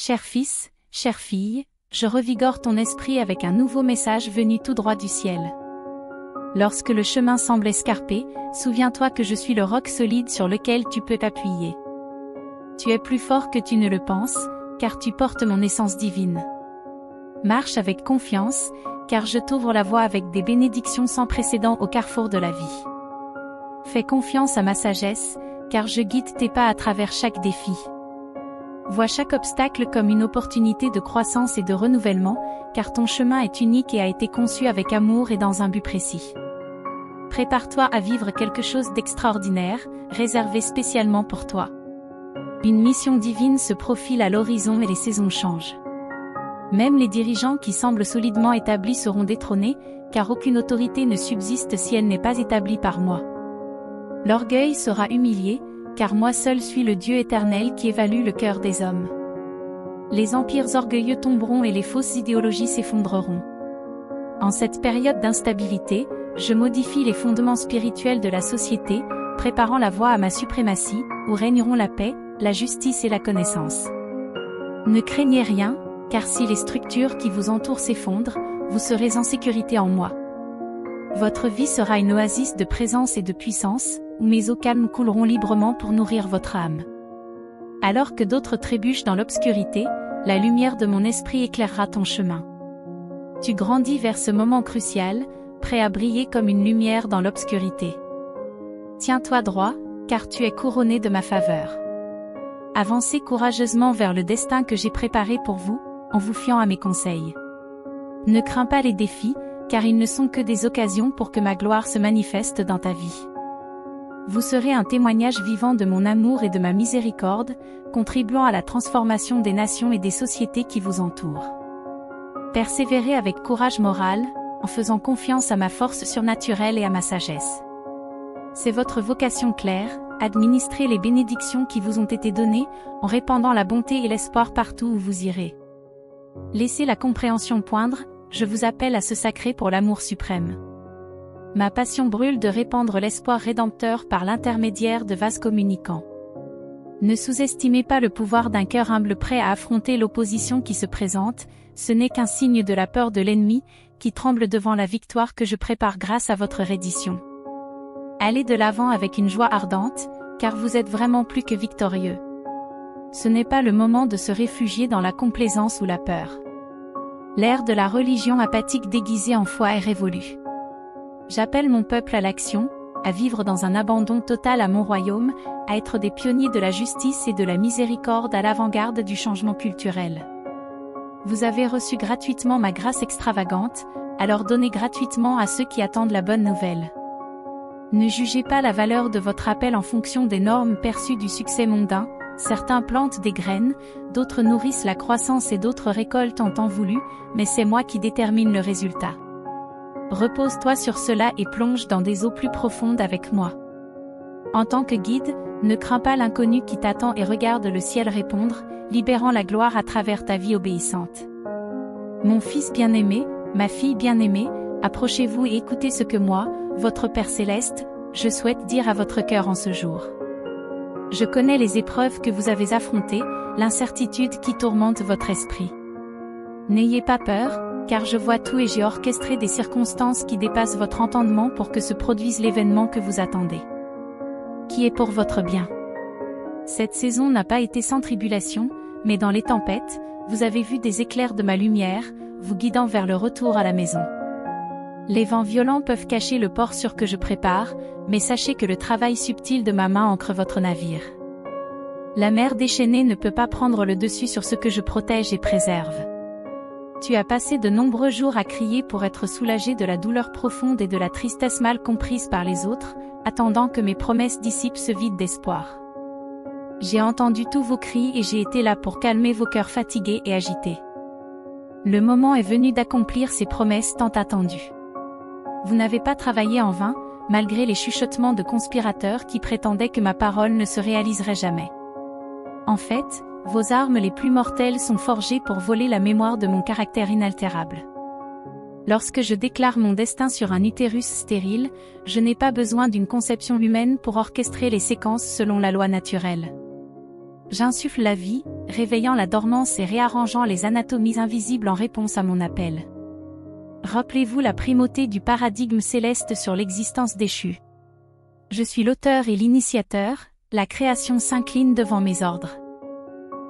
Cher fils, chère fille, je revigore ton esprit avec un nouveau message venu tout droit du ciel. Lorsque le chemin semble escarpé, souviens-toi que je suis le roc solide sur lequel tu peux t'appuyer. Tu es plus fort que tu ne le penses, car tu portes mon essence divine. Marche avec confiance, car je t'ouvre la voie avec des bénédictions sans précédent au carrefour de la vie. Fais confiance à ma sagesse, car je guide tes pas à travers chaque défi. Vois chaque obstacle comme une opportunité de croissance et de renouvellement, car ton chemin est unique et a été conçu avec amour et dans un but précis. Prépare-toi à vivre quelque chose d'extraordinaire, réservé spécialement pour toi. Une mission divine se profile à l'horizon et les saisons changent. Même les dirigeants qui semblent solidement établis seront détrônés, car aucune autorité ne subsiste si elle n'est pas établie par moi. L'orgueil sera humilié, car moi seul suis le Dieu éternel qui évalue le cœur des hommes. Les empires orgueilleux tomberont et les fausses idéologies s'effondreront. En cette période d'instabilité, je modifie les fondements spirituels de la société, préparant la voie à ma suprématie, où régneront la paix, la justice et la connaissance. Ne craignez rien, car si les structures qui vous entourent s'effondrent, vous serez en sécurité en moi. Votre vie sera une oasis de présence et de puissance, où mes eaux calmes couleront librement pour nourrir votre âme. Alors que d'autres trébuchent dans l'obscurité, la lumière de mon esprit éclairera ton chemin. Tu grandis vers ce moment crucial, prêt à briller comme une lumière dans l'obscurité. Tiens-toi droit, car tu es couronné de ma faveur. Avancez courageusement vers le destin que j'ai préparé pour vous, en vous fiant à mes conseils. Ne crains pas les défis, car ils ne sont que des occasions pour que ma gloire se manifeste dans ta vie. Vous serez un témoignage vivant de mon amour et de ma miséricorde, contribuant à la transformation des nations et des sociétés qui vous entourent. Persévérez avec courage moral, en faisant confiance à ma force surnaturelle et à ma sagesse. C'est votre vocation claire, administrer les bénédictions qui vous ont été données, en répandant la bonté et l'espoir partout où vous irez. Laissez la compréhension poindre, je vous appelle à se sacrer pour l'amour suprême. Ma passion brûle de répandre l'espoir rédempteur par l'intermédiaire de vases communicants. Ne sous-estimez pas le pouvoir d'un cœur humble prêt à affronter l'opposition qui se présente, ce n'est qu'un signe de la peur de l'ennemi, qui tremble devant la victoire que je prépare grâce à votre reddition. Allez de l'avant avec une joie ardente, car vous êtes vraiment plus que victorieux. Ce n'est pas le moment de se réfugier dans la complaisance ou la peur. L'ère de la religion apathique déguisée en foi est révolue. J'appelle mon peuple à l'action, à vivre dans un abandon total à mon royaume, à être des pionniers de la justice et de la miséricorde à l'avant-garde du changement culturel. Vous avez reçu gratuitement ma grâce extravagante, alors donnez gratuitement à ceux qui attendent la bonne nouvelle. Ne jugez pas la valeur de votre appel en fonction des normes perçues du succès mondain, certains plantent des graines, d'autres nourrissent la croissance et d'autres récoltent en temps voulu, mais c'est moi qui détermine le résultat. Repose-toi sur cela et plonge dans des eaux plus profondes avec moi. En tant que guide, ne crains pas l'inconnu qui t'attend et regarde le ciel répondre, libérant la gloire à travers ta vie obéissante. Mon fils bien-aimé, ma fille bien-aimée, approchez-vous et écoutez ce que moi, votre Père céleste, je souhaite dire à votre cœur en ce jour. Je connais les épreuves que vous avez affrontées, l'incertitude qui tourmente votre esprit. N'ayez pas peur, car je vois tout et j'ai orchestré des circonstances qui dépassent votre entendement pour que se produise l'événement que vous attendez. Qui est pour votre bien. Cette saison n'a pas été sans tribulation, mais dans les tempêtes, vous avez vu des éclairs de ma lumière, vous guidant vers le retour à la maison. Les vents violents peuvent cacher le port sûr que je prépare, mais sachez que le travail subtil de ma main ancre votre navire. La mer déchaînée ne peut pas prendre le dessus sur ce que je protège et préserve. Tu as passé de nombreux jours à crier pour être soulagé de la douleur profonde et de la tristesse mal comprise par les autres, attendant que mes promesses dissipent ce vide d'espoir. J'ai entendu tous vos cris et j'ai été là pour calmer vos cœurs fatigués et agités. Le moment est venu d'accomplir ces promesses tant attendues. Vous n'avez pas travaillé en vain, malgré les chuchotements de conspirateurs qui prétendaient que ma parole ne se réaliserait jamais. En fait, vos armes les plus mortelles sont forgées pour voler la mémoire de mon caractère inaltérable. Lorsque je déclare mon destin sur un utérus stérile, je n'ai pas besoin d'une conception humaine pour orchestrer les séquences selon la loi naturelle. J'insuffle la vie, réveillant la dormance et réarrangeant les anatomies invisibles en réponse à mon appel. Rappelez-vous la primauté du paradigme céleste sur l'existence déchue. Je suis l'auteur et l'initiateur, la création s'incline devant mes ordres.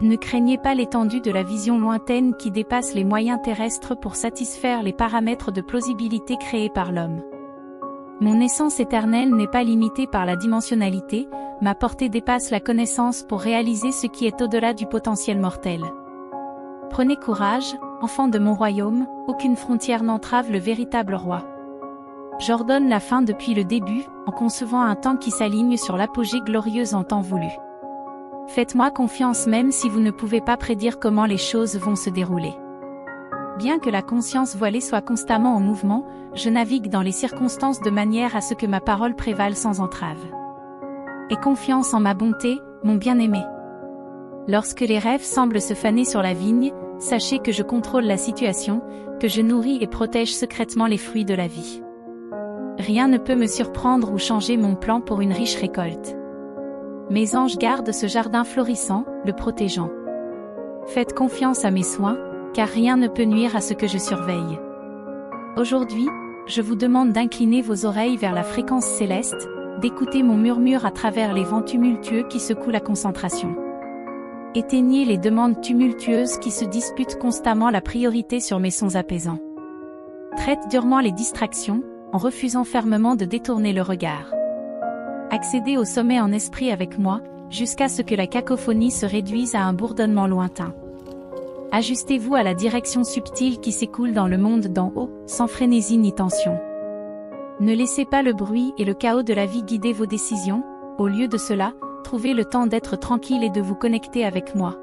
Ne craignez pas l'étendue de la vision lointaine qui dépasse les moyens terrestres pour satisfaire les paramètres de plausibilité créés par l'homme. Mon essence éternelle n'est pas limitée par la dimensionnalité, ma portée dépasse la connaissance pour réaliser ce qui est au-delà du potentiel mortel. Prenez courage, enfants de mon royaume, aucune frontière n'entrave le véritable roi. J'ordonne la fin depuis le début, en concevant un temps qui s'aligne sur l'apogée glorieuse en temps voulu. Faites-moi confiance même si vous ne pouvez pas prédire comment les choses vont se dérouler. Bien que la conscience voilée soit constamment en mouvement, je navigue dans les circonstances de manière à ce que ma parole prévale sans entrave. Aie confiance en ma bonté, mon bien-aimé. Lorsque les rêves semblent se faner sur la vigne, sachez que je contrôle la situation, que je nourris et protège secrètement les fruits de la vie. Rien ne peut me surprendre ou changer mon plan pour une riche récolte. Mes anges gardent ce jardin florissant, le protégeant. Faites confiance à mes soins, car rien ne peut nuire à ce que je surveille. Aujourd'hui, je vous demande d'incliner vos oreilles vers la fréquence céleste, d'écouter mon murmure à travers les vents tumultueux qui secouent la concentration. Éteignez les demandes tumultueuses qui se disputent constamment la priorité sur mes sons apaisants. Traite durement les distractions, en refusant fermement de détourner le regard. Accédez au sommet en esprit avec moi, jusqu'à ce que la cacophonie se réduise à un bourdonnement lointain. Ajustez-vous à la direction subtile qui s'écoule dans le monde d'en haut, sans frénésie ni tension. Ne laissez pas le bruit et le chaos de la vie guider vos décisions, au lieu de cela, trouvez le temps d'être tranquille et de vous connecter avec moi.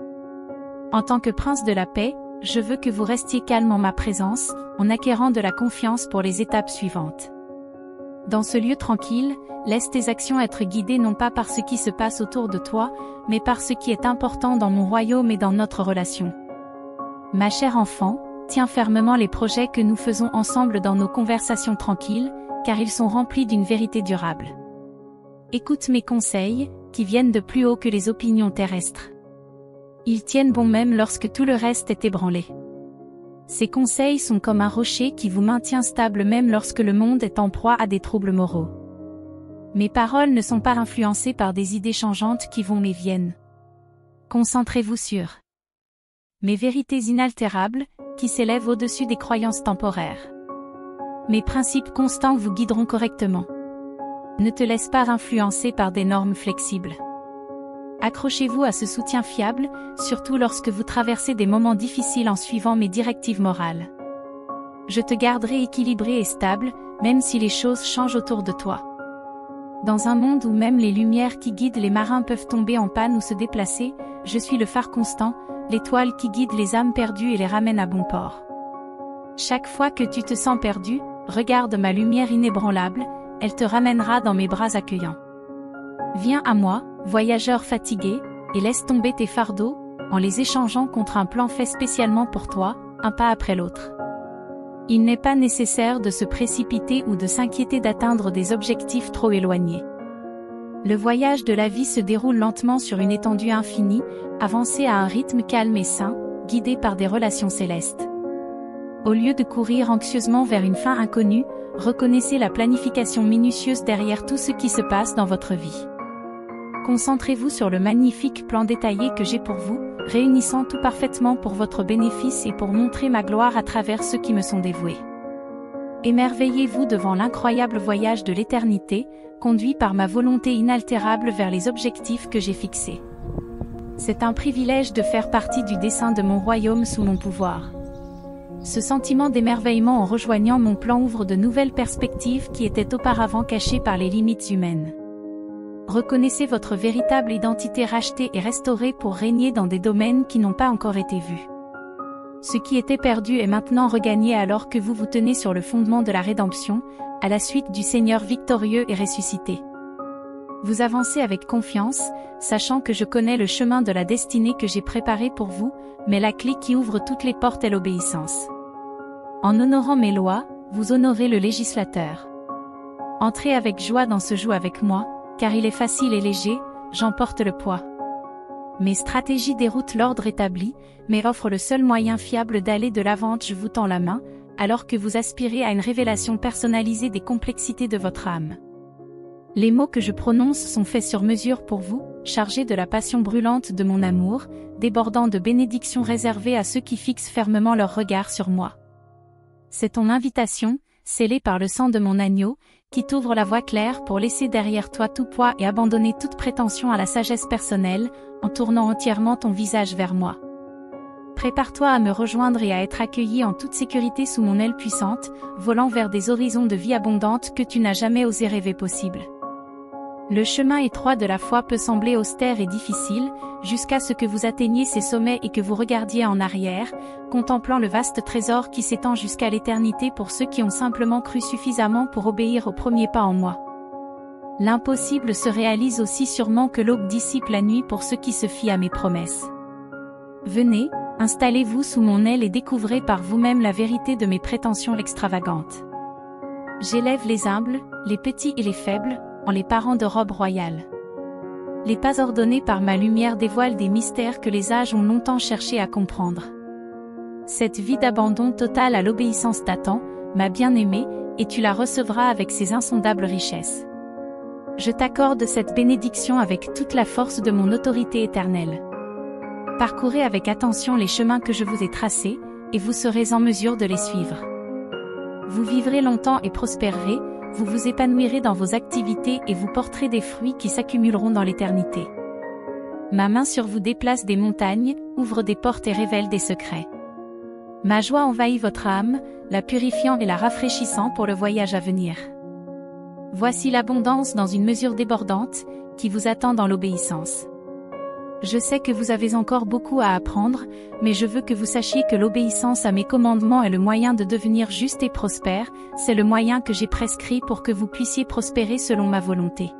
En tant que prince de la paix, je veux que vous restiez calme en ma présence, en acquérant de la confiance pour les étapes suivantes. Dans ce lieu tranquille, laisse tes actions être guidées non pas par ce qui se passe autour de toi, mais par ce qui est important dans mon royaume et dans notre relation. Ma chère enfant, tiens fermement les projets que nous faisons ensemble dans nos conversations tranquilles, car ils sont remplis d'une vérité durable. Écoute mes conseils, qui viennent de plus haut que les opinions terrestres. Ils tiennent bon même lorsque tout le reste est ébranlé. Ces conseils sont comme un rocher qui vous maintient stable même lorsque le monde est en proie à des troubles moraux. Mes paroles ne sont pas influencées par des idées changeantes qui vont et viennent. Concentrez-vous sur mes vérités inaltérables, qui s'élèvent au-dessus des croyances temporaires. Mes principes constants vous guideront correctement. Ne te laisse pas influencer par des normes flexibles. Accrochez-vous à ce soutien fiable, surtout lorsque vous traversez des moments difficiles en suivant mes directives morales. Je te garderai équilibré et stable, même si les choses changent autour de toi. Dans un monde où même les lumières qui guident les marins peuvent tomber en panne ou se déplacer, je suis le phare constant, l'étoile qui guide les âmes perdues et les ramène à bon port. Chaque fois que tu te sens perdu, regarde ma lumière inébranlable, elle te ramènera dans mes bras accueillants. Viens à moi, voyageur fatigué, et laisse tomber tes fardeaux, en les échangeant contre un plan fait spécialement pour toi, un pas après l'autre. Il n'est pas nécessaire de se précipiter ou de s'inquiéter d'atteindre des objectifs trop éloignés. Le voyage de la vie se déroule lentement sur une étendue infinie, avancé à un rythme calme et sain, guidé par des relations célestes. Au lieu de courir anxieusement vers une fin inconnue, reconnaissez la planification minutieuse derrière tout ce qui se passe dans votre vie. Concentrez-vous sur le magnifique plan détaillé que j'ai pour vous, réunissant tout parfaitement pour votre bénéfice et pour montrer ma gloire à travers ceux qui me sont dévoués. Émerveillez-vous devant l'incroyable voyage de l'éternité, conduit par ma volonté inaltérable vers les objectifs que j'ai fixés. C'est un privilège de faire partie du dessein de mon royaume sous mon pouvoir. Ce sentiment d'émerveillement en rejoignant mon plan ouvre de nouvelles perspectives qui étaient auparavant cachées par les limites humaines. Reconnaissez votre véritable identité rachetée et restaurée pour régner dans des domaines qui n'ont pas encore été vus. Ce qui était perdu est maintenant regagné alors que vous vous tenez sur le fondement de la rédemption, à la suite du Seigneur victorieux et ressuscité. Vous avancez avec confiance, sachant que je connais le chemin de la destinée que j'ai préparé pour vous, mais la clé qui ouvre toutes les portes est l'obéissance. En honorant mes lois, vous honorez le législateur. Entrez avec joie dans ce jeu avec moi, car il est facile et léger, j'emporte le poids. Mes stratégies déroutent l'ordre établi, mais offrent le seul moyen fiable d'aller de l'avant. Je vous tends la main, alors que vous aspirez à une révélation personnalisée des complexités de votre âme. Les mots que je prononce sont faits sur mesure pour vous, chargés de la passion brûlante de mon amour, débordant de bénédictions réservées à ceux qui fixent fermement leur regard sur moi. C'est ton invitation, scellée par le sang de mon agneau, qui t'ouvre la voie claire pour laisser derrière toi tout poids et abandonner toute prétention à la sagesse personnelle, en tournant entièrement ton visage vers moi. Prépare-toi à me rejoindre et à être accueilli en toute sécurité sous mon aile puissante, volant vers des horizons de vie abondante que tu n'as jamais osé rêver possible. Le chemin étroit de la foi peut sembler austère et difficile, jusqu'à ce que vous atteigniez ces sommets et que vous regardiez en arrière, contemplant le vaste trésor qui s'étend jusqu'à l'éternité pour ceux qui ont simplement cru suffisamment pour obéir au premier pas en moi. L'impossible se réalise aussi sûrement que l'aube dissipe la nuit pour ceux qui se fient à mes promesses. Venez, installez-vous sous mon aile et découvrez par vous-même la vérité de mes prétentions extravagantes. J'élève les humbles, les petits et les faibles, en les parant de robes royales. Les pas ordonnés par ma lumière dévoilent des mystères que les âges ont longtemps cherché à comprendre. Cette vie d'abandon total à l'obéissance t'attend, ma bien-aimée, et tu la recevras avec ses insondables richesses. Je t'accorde cette bénédiction avec toute la force de mon autorité éternelle. Parcourez avec attention les chemins que je vous ai tracés, et vous serez en mesure de les suivre. Vous vivrez longtemps et prospérerez, vous vous épanouirez dans vos activités et vous porterez des fruits qui s'accumuleront dans l'éternité. Ma main sur vous déplace des montagnes, ouvre des portes et révèle des secrets. Ma joie envahit votre âme, la purifiant et la rafraîchissant pour le voyage à venir. Voici l'abondance dans une mesure débordante, qui vous attend dans l'obéissance. Je sais que vous avez encore beaucoup à apprendre, mais je veux que vous sachiez que l'obéissance à mes commandements est le moyen de devenir juste et prospère, c'est le moyen que j'ai prescrit pour que vous puissiez prospérer selon ma volonté.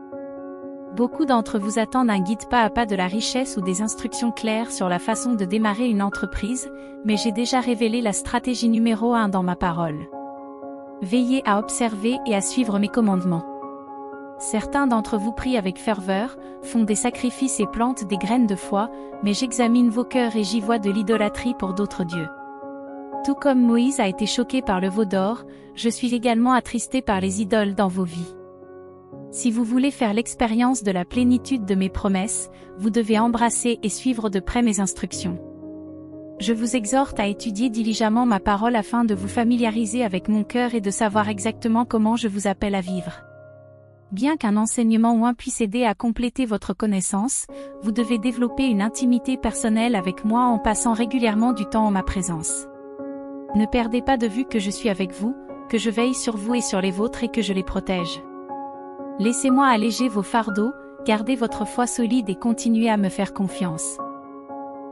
Beaucoup d'entre vous attendent un guide pas à pas de la richesse ou des instructions claires sur la façon de démarrer une entreprise, mais j'ai déjà révélé la stratégie numéro 1 dans ma parole. Veillez à observer et à suivre mes commandements. Certains d'entre vous prient avec ferveur, font des sacrifices et plantent des graines de foi, mais j'examine vos cœurs et j'y vois de l'idolâtrie pour d'autres dieux. Tout comme Moïse a été choqué par le veau d'or, je suis également attristé par les idoles dans vos vies. Si vous voulez faire l'expérience de la plénitude de mes promesses, vous devez embrasser et suivre de près mes instructions. Je vous exhorte à étudier diligemment ma parole afin de vous familiariser avec mon cœur et de savoir exactement comment je vous appelle à vivre. Bien qu'un enseignement ou un puisse aider à compléter votre connaissance, vous devez développer une intimité personnelle avec moi en passant régulièrement du temps en ma présence. Ne perdez pas de vue que je suis avec vous, que je veille sur vous et sur les vôtres et que je les protège. Laissez-moi alléger vos fardeaux, gardez votre foi solide et continuez à me faire confiance.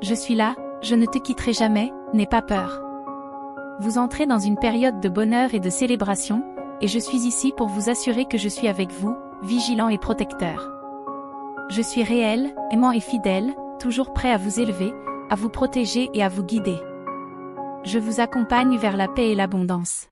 Je suis là, je ne te quitterai jamais, n'aie pas peur. Vous entrez dans une période de bonheur et de célébration, et je suis ici pour vous assurer que je suis avec vous, vigilant et protecteur. Je suis réel, aimant et fidèle, toujours prêt à vous élever, à vous protéger et à vous guider. Je vous accompagne vers la paix et l'abondance.